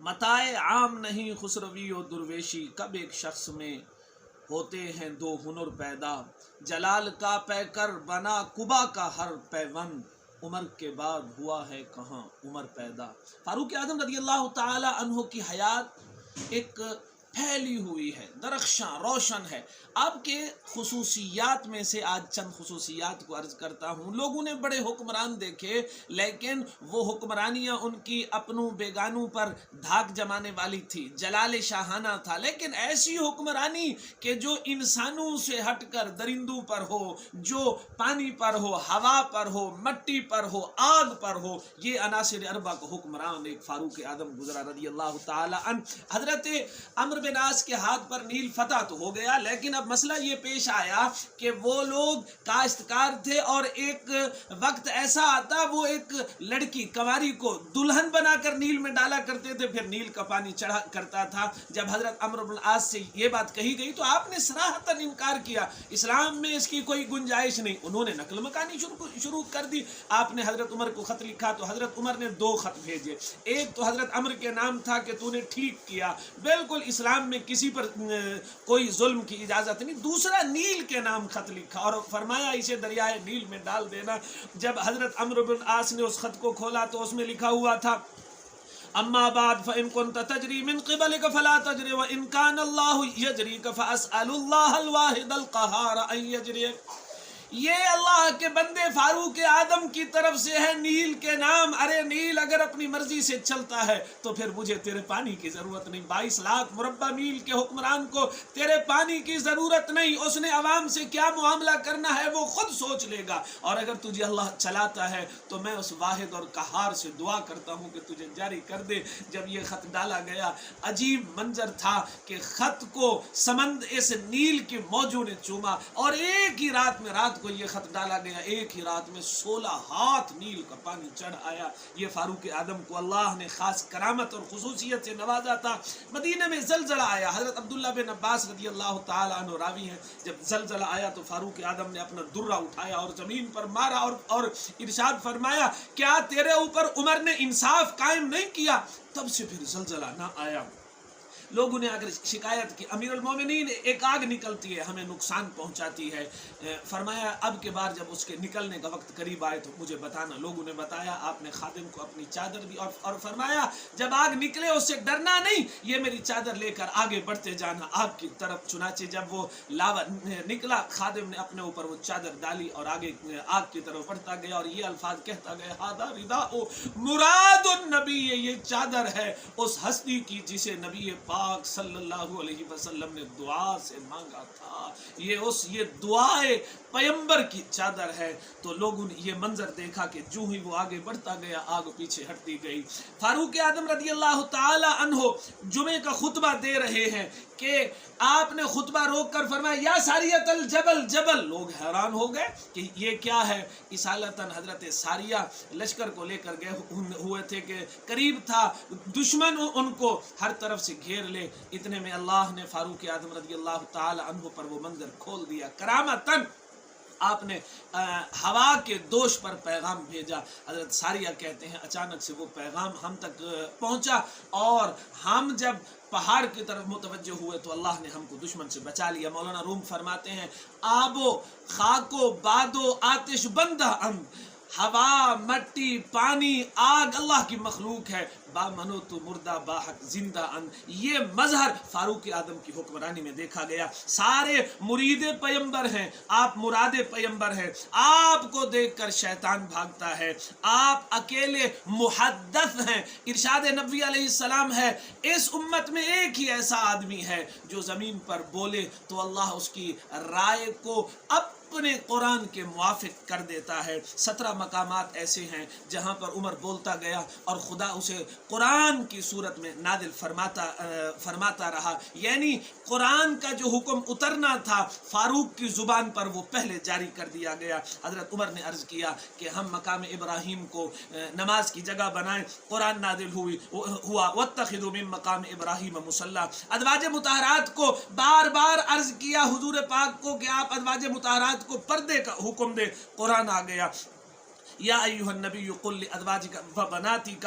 متاع عام نہیں خسروی و درویشی، کب ایک شخص میں ہوتے ہیں دو ہنر پیدا، جلال کا پیکر بنا قبا کا ہر پیون، عمر کے بعد ہوا ہے کہاں عمر پیدا۔ فاروق اعظم رضی اللہ تعالی عنہ کی حیات ایک پھیلی ہوئی ہے، درخشاں روشن ہے۔ آپ کے خصوصیات میں سے آج چند خصوصیات کو عرض کرتا ہوں۔ لوگوں نے بڑے حکمران دیکھے، لیکن وہ حکمرانیاں ان کی اپنوں بیگانوں پر دھاک جمانے والی تھی، جلال شاہانہ تھا، لیکن ایسی حکمرانی کہ جو انسانوں سے ہٹ کر درندوں پر ہو، جو پانی پر ہو، ہوا پر ہو، مٹی پر ہو، آگ پر ہو، یہ عناصر اربع کو حکمران ایک فاروق اعظم گزرا رضی اللہ تعالی عنہ۔ حضرت عمرو بن عاص کے ہاتھ پر نیل فتح تو ہو گیا، لیکن اب مسئلہ یہ پیش آیا کہ وہ لوگ کاشتکار تھے، اور ایک وقت ایسا آتا وہ ایک لڑکی کنواری کو دلہن بنا کر نیل میں ڈالا کرتے تھے، پھر نیل کا پانی چڑھا کرتا تھا۔ جب حضرت عمرو بن عاص سے یہ بات کہی گئی تو آپ نے صراحتاً انکار کیا، اسلام میں اس کی کوئی گنجائش نہیں۔ انہوں نے نقل مکانی شروع کر دی۔ آپ نے حضرت عمر کو خط لکھا تو حضرت عمر نے دو خط بھیجے، ایک تو حضرت عمر کے نام تھا کہ تو نے ٹھیک کیا، بالکل اسلام میں کسی پر کوئی ظلم کی اجازت نہیں، دوسرا نیل کے نام خط لکھا اور فرمایا اسے دریائے نیل میں ڈال دینا۔ جب حضرت عمرو بن عاص نے اس خط کو کھولا تو اس میں لکھا ہوا تھا اما بعد فان كنت تجري من قبلك فلا تجري وان كان الله يجريك فاسال الله الواحد القهار ان يجريك۔ یہ اللہ کے بندے فاروق اعظم کی طرف سے ہے نیل کے نام۔ ارے نیل اگر اپنی مرضی سے چلتا ہے تو پھر مجھے تیرے پانی کی ضرورت نہیں، 22 لاکھ مربع میل کے حکمران کو تیرے پانی کی ضرورت نہیں، اس نے عوام سے کیا معاملہ کرنا ہے وہ خود سوچ لے گا، اور اگر تجھے اللہ چلاتا ہے تو میں اس واحد اور قہار سے دعا کرتا ہوں کہ تجھے جاری کر دے۔ جب یہ خط ڈالا گیا عجیب منظر تھا کہ خط کو اس نیل کے موجوں نے چوما، اور ایک ہی رات میں رات کو یہ خط ڈالا گیا، ایک ہی رات میں 16 ہاتھ نیل کا پانی چڑھ آیا۔ یہ فاروق اعظم کو اللہ نے خاص کرامت اور خصوصیت سے نوازا تھا۔ مدینہ میں زلزلہ آیا، حضرت عبداللہ بن عباس رضی اللہ تعالی عنہ راوی ہیں، جب زلزلہ آیا تو فاروق اعظم نے اپنا درہ اٹھایا اور زمین پر مارا اور ارشاد فرمایا کیا تیرے اوپر عمر نے انصاف قائم نہیں کیا؟ تب سے پھر زلزلہ نہ آیا۔ لوگوں نے اگر شکایت کی امیر المومنین ایک آگ نکلتی ہے ہمیں نقصان پہنچاتی ہے، فرمایا اب کے بار جب اس کے نکلنے کا وقت قریب آئے تو مجھے بتانا۔ لوگوں نے بتایا، آپ نے خادم کو اپنی چادر دی اور فرمایا جب آگ نکلے اس سے ڈرنا نہیں، یہ میری چادر لے کر آگے بڑھتے جانا آگ کی طرف۔ چنانچہ جب وہ لاوا نکلا خادم نے اپنے اوپر وہ چادر ڈالی اور آگے آگ کی طرف بڑھتا گیا اور یہ الفاظ کہتا گیا ھذا رداء مراد النبی، یہ چادر ہے اس ہستی کی جسے نبی پاک صلی اللہ علیہ وسلم نے دعا سے مانگا تھا، یہ دعائے پیمبر کی چادر ہے۔ تو لوگوں نے یہ منظر دیکھا کہ جو ہی وہ آگے بڑھتا گیا آگ پیچھے ہٹتی گئی۔ فاروق اعظم رضی اللہ تعالی عنہ جمعے کا خطبہ دے رہے ہیں کہ آپ نے خطبہ روک کر فرمایا یا ساریۃ الجبل جبل، لوگ حیران ہو گئے کہ یہ کیا ہے۔ اصالتاً حضرت ساریہ لشکر کو لے کر گئے ہوئے تھے کہ قریب تھا دشمن ان کو ہر طرف سے گھیر لے، اتنے میں اللہ نے فاروق اعظم رضی اللہ تعالی عنہ پر وہ منظر کھول دیا کرامتاً۔ آپ نے ہوا کے دوش پر پیغام بھیجا۔ حضرت ساریہ کہتے ہیں اچانک سے وہ پیغام ہم تک پہنچا اور ہم جب پہاڑ کی طرف متوجہ ہوئے تو اللہ نے ہم کو دشمن سے بچا لیا۔ مولانا روم فرماتے ہیں آب و خاک و باد و آتش بندہ ہوا، مٹی، پانی، آگ اللہ کی مخلوق ہے، با منو تو مردہ با حق زندہ ان، یہ مظہر فاروق اعظم کی حکمرانی میں دیکھا گیا۔ سارے مرید پیمبر ہیں، آپ مراد پیمبر ہیں، آپ کو دیکھ کر شیطان بھاگتا ہے، آپ اکیلے محدث ہیں۔ ارشاد نبی علیہ السلام ہے اس امت میں ایک ہی ایسا آدمی ہے جو زمین پر بولے تو اللہ اس کی رائے کو اپنے قرآن کے موافق کر دیتا ہے۔ 17 مقامات ایسے ہیں جہاں پر عمر بولتا گیا اور خدا اسے قرآن کی صورت میں نازل فرماتا رہا، یعنی قرآن کا جو حکم اترنا تھا فاروق کی زبان پر وہ پہلے جاری کر دیا گیا۔ حضرت عمر نے عرض کیا کہ ہم مقام ابراہیم کو نماز کی جگہ بنائیں، قرآن نازل ہوا واتخذوا من مقام ابراہیم مصلی۔ ازواج مطہرات کو بار بار عرض کیا حضور پاک کو کہ آپ ازواج مطہرات کو پردے کا حکم دے، قرآن آ گیا یا ایھا النبی قل لازواجک و بناتک